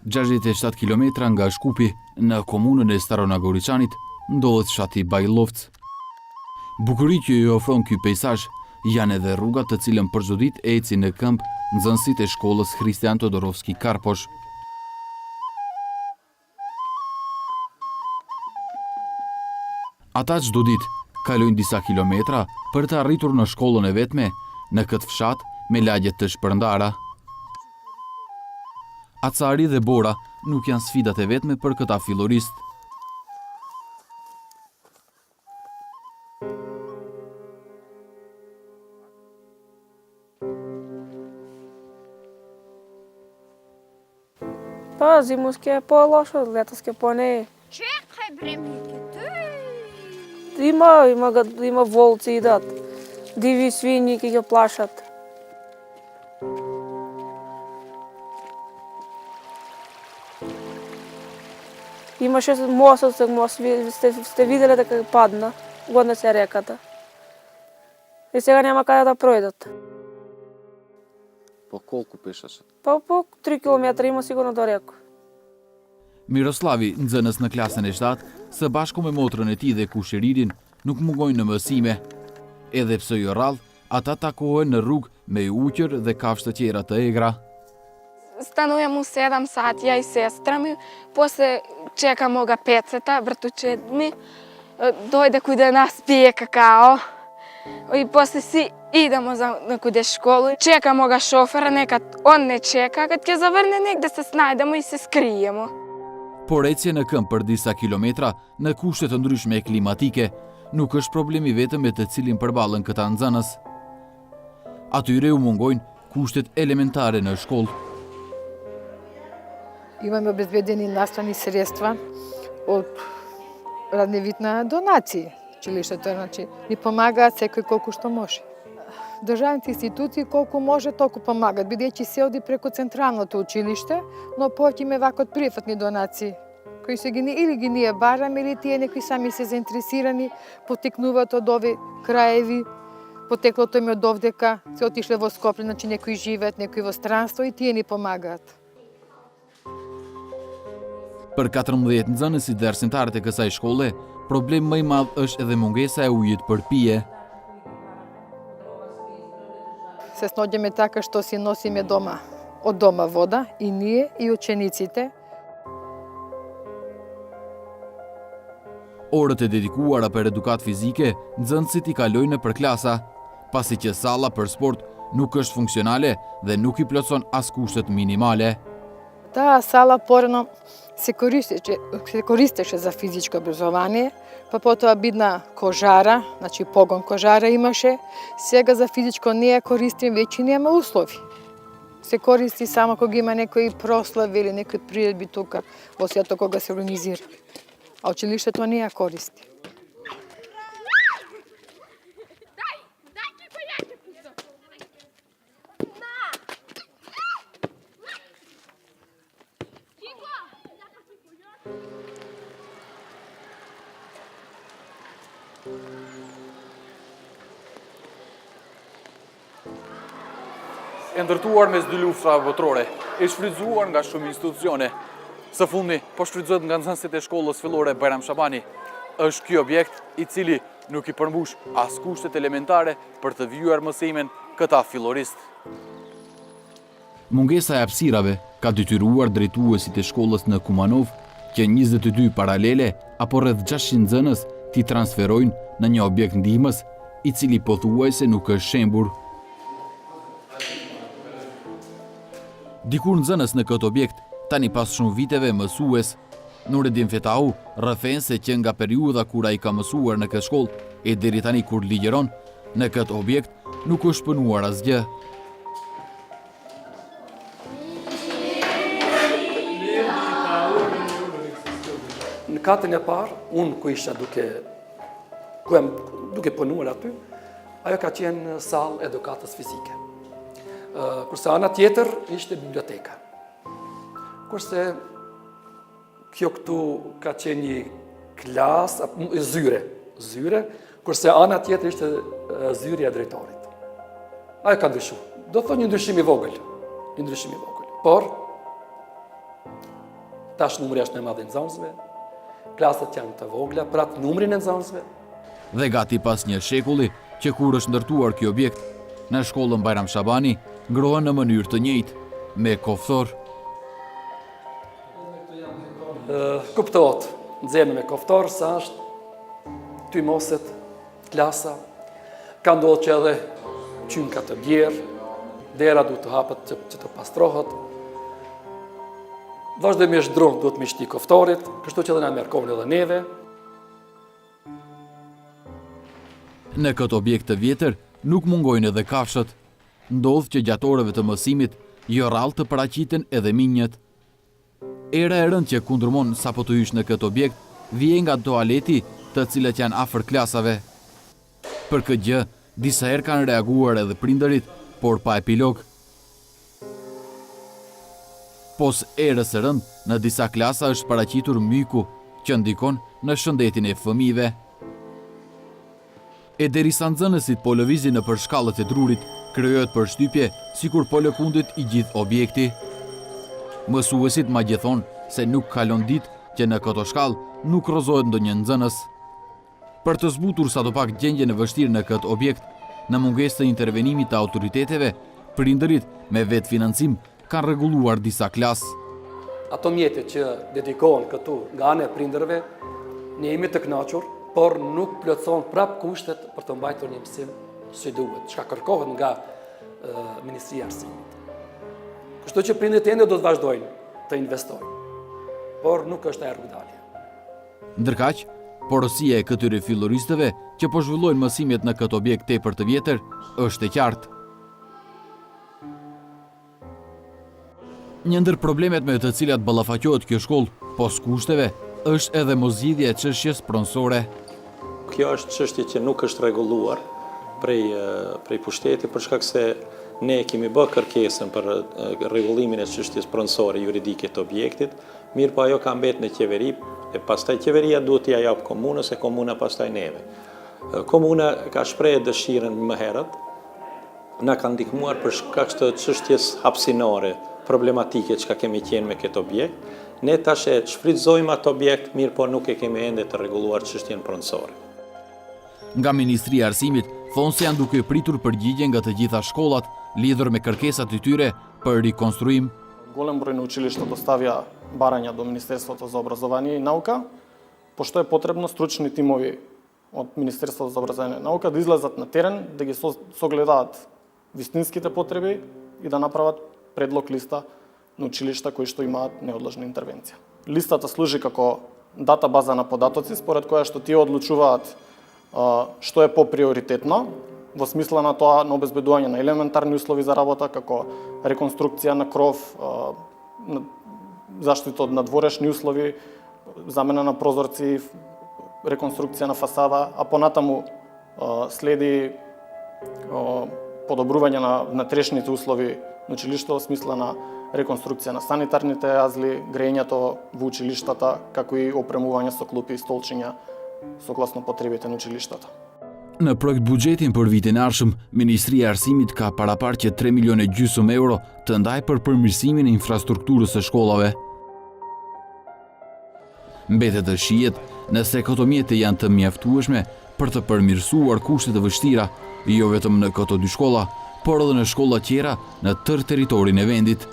67 km nga Shkupi, në komunën e Starona Goriçanit, ndodhet fshati Bajllovc. Bukuri që ju ofron ky pejsazh janë edhe rrugat të cilën për çdo ditë ecin në këmbë nxënësit e shkollës Hristian Todorovski Karposh. Ata çdo ditë kalojnë disa kilometra për të arritur në shkollën e vetme në këtë fshat me lagje të shpërndara. Acari dhe Bora nuk janë sfidat e vetme për këta filloristë. Pazi, mu s'ke po lasho, leta s'ke po ne. Čekaj bre, Miki, Има волци идат, диви свини ки ги плашат. Имаше мостот, сте видели дека падна, годна се реката. И сега няма къде да пройдат. Po kolku peshаше? По 3 км има сигурно до река. Miroslavi, nxënës në klasën e 7, së bashku me motrën e tij dhe kushëririn, nuk mungojnë në mësime. Edhe pse jo rrallë, ata takohen në rrugë me uqër dhe kafshë të tjera të egra. Стануем у 7 сати, я и сестра ми, после чекамо ga пецата, братуче ми, дойде кој да нас пие какао. И после си идемо за некуде школу, чекамо ga шофера, некад он не чека, kad ќе заврне негде се снајдемо и се скриемо. Por ecje në këmbë për disa kilometra në kushte të ndryshme klimatike nuk është problemi vetëm me të cilin përballen këta nxënës. Atyre u mungojnë kushtet elementare në shkollë. Имаме обезбедени наставни средства од разни вид на донации. Училиштето, значи, ни помагаат секој колку што може. Државните институции колку може толку помагат, бидејќи се оди преку централното училиште, но повеќе има вака од приватни донации, кои се или ги ние бараме, или тие некои сами се заинтересирани, потекнуваат од овие краеви, потеклото им од овдека, се отишле во Скопје, значи некои живеат, некои во странство и тие ни помагаат. Për 14 nxënësit dhe arsimtarët e kësaj shkolle, problem më i madh është edhe mungesa e ujit për pije. Се сноѓаме така што си носиме дома, од дома вода, и ние, и учениците. Orët e dedikuara për edukat fizike, nxënësit i kalojnë për klasa, pasi që salla për sport nuk është funksionale dhe nuk i plotson as kushtet minimale. Таа сала порано се користеше за физичко образование, па потоа бидна кожара, значи погон кожара имаше. Сега за физичко не ја користим, веќе нема услови. Се користи само кога има некои прослави или некои приредби тука во сето кога се организира. А училиштето не ја користи. E ndërtuar mes dy luftrave botërore, e shfrytzuar nga shumë institucione. Së fundmi, po shfrytëzohet nga nxënësit e shkollës fillore Bajram Shabani. Është ky objekt i cili nuk i përmbush as kushtet elementare për të vjuar mësimin këta filloristë. Mungesa e hapësirave ka detyruar drejtuesit e shkollës në Kumanov që 22 paralele apo rreth 600 nxënës t'i transferojnë në një objekt ndihmës, i cili pothuajse nuk është shembur. Dikur nxënës në këtë objekt, tani pas shumë viteve mësues, Nureddin Fetau rrëfen se që nga periudha kur ai ka mësuar në këtë shkollë e deri tani kur ligjeron, në këtë objekt nuk është punuar asgjë. Në katën e parë, unë ku isha duke punuar aty, ajo ka qenë sallë edukatës fizike. Kurse ana tjetër ishte biblioteka. Kurse kjo këtu ka qenë një klasë, zyre, kurse ana tjetër ishte zyrja e drejtorit. Ajo ka ndryshuar. Do të thonë një ndryshim i vogël. Por tash numri është më madh i nxënësve, klasat janë të vogla, për atë numrin e nxënësve. Dhe gati pas një shekulli që kur është ndërtuar ky objekt, në shkollën Bajram Shabani ngrohen në mënyrë të njëjtë, me koftor. Kuptohet, nxjerrën me koftor sa është ty moset, klasa, ka ndodhur që edhe qynka të bjerë, dera duhet të hapet që të pastrohet. Vazhdimisht dronë duhet me shti koftorit, kështu që edhe na merr kohën edhe neve. Në këtë objekt të vjetër nuk mungojnë edhe kafshët. Ndodh që gjatë orëve të mësimit jo rrallë të paraqiten edhe minjët. Era e rënd që kundërmon sapo të hysh në këtë objekt vjen nga toaleti, të cilët janë afër klasave. Për këtë gjë, disa herë kanë reaguar edhe prindërit, por pa epilog. Pos erës së rënd, në disa klasa është paraqitur myku, që ndikon në shëndetin e fëmijëve. E derisa nxënësit po lëvizin nëpër shkallët e drurit, krijohet përshtypje sikur po lëkundit i gjithë objekti. Mësuesit madje thonë se nuk kalon ditë që në këto shkallë nuk rrëzohet ndonjë nxënës. Për të zbutur sadopak gjendjen e vështirë në këtë objekt, në mungesë të intervenimit të autoriteteve, prindërit me vetë financim kanë rregulluar disa klasë. Ato mjetet që dedikohen këtu nga ana e prindërve, ne jemi të kënaqur, por nuk plotëson prap kushtet për të mbajtur një mësim si duhet, çka kërkohet nga Ministria e Arsimit. Kështu që prindërit ende do të vazhdojnë të investojnë, por nuk është e rrugdalja. Ndërkaq, porosia e këtyre filloristëve që po zhvillojnë mësimet në këtë objekt tepër të vjetër është e qartë. Një ndër problemet me të cilat ballafaqohet kjo shkollë pos kushteve është edhe moszgjidhja e çështjes pronësore. Kjo është çështje që nuk është rregulluar prej pushtetit për shkak se ne kemi bërë kërkesën për rregullimin e çështjes pronësore juridike të objektit, mirë po ajo ka mbetë në qeveri, e pastaj qeveria duhet t'ia jap komunës e komuna pastaj neve. Komuna ka shprehë dëshirën më herët, na ka ndihmuar për shkak të çështjes hapësinore, problematike që kemi qenë me këtë objekt. Ne tash e shfrytëzojmë atë objekt, mirë po nuk e kemi ende të rregulluar çështjen pronësore. Nga Ministria e Arsimit thonë se janë duke pritur përgjigje nga të gjitha shkollat lidhur me kërkesat e tyre për rikonstruim. Голем број на училишта доставија барања до Министерството за образование и наука, пошто е потребно стручни тимови од Министерството за образование и наука да излезат на терен, да ги согледаат вистинските потреби и да направат предлог листа на училишта кои што имаат неодлежна интервенција. Листата служи како дата база на податоци, според која што тие одлучуваат што е поприоритетно, во смисла на тоа на обезбедување на елементарни услови за работа, како реконструкција на кров, заштита од надворешни услови, замена на прозорци, реконструкција на фасада, а понатаму следи подобрување на внатрешните услови на училиштето во смисла на реконструкција на санитарните јазли, грејењето во училиштата, како и опремување со клупи и столчиња согласно потребите на училиштата. Në projekt buxhetin për vitin e ardhshëm, Ministria e Arsimit ka paraparqe 3,5 milionë euro të ndaj për përmirësimin e infrastrukturës së shkollave. Mbetet të shihet nëse këto mjete janë të mjaftueshme për të përmirësuar kushtet e vështira, jo vetëm në këto dy shkolla, por edhe në shkolla tjera në tërë territorin e vendit.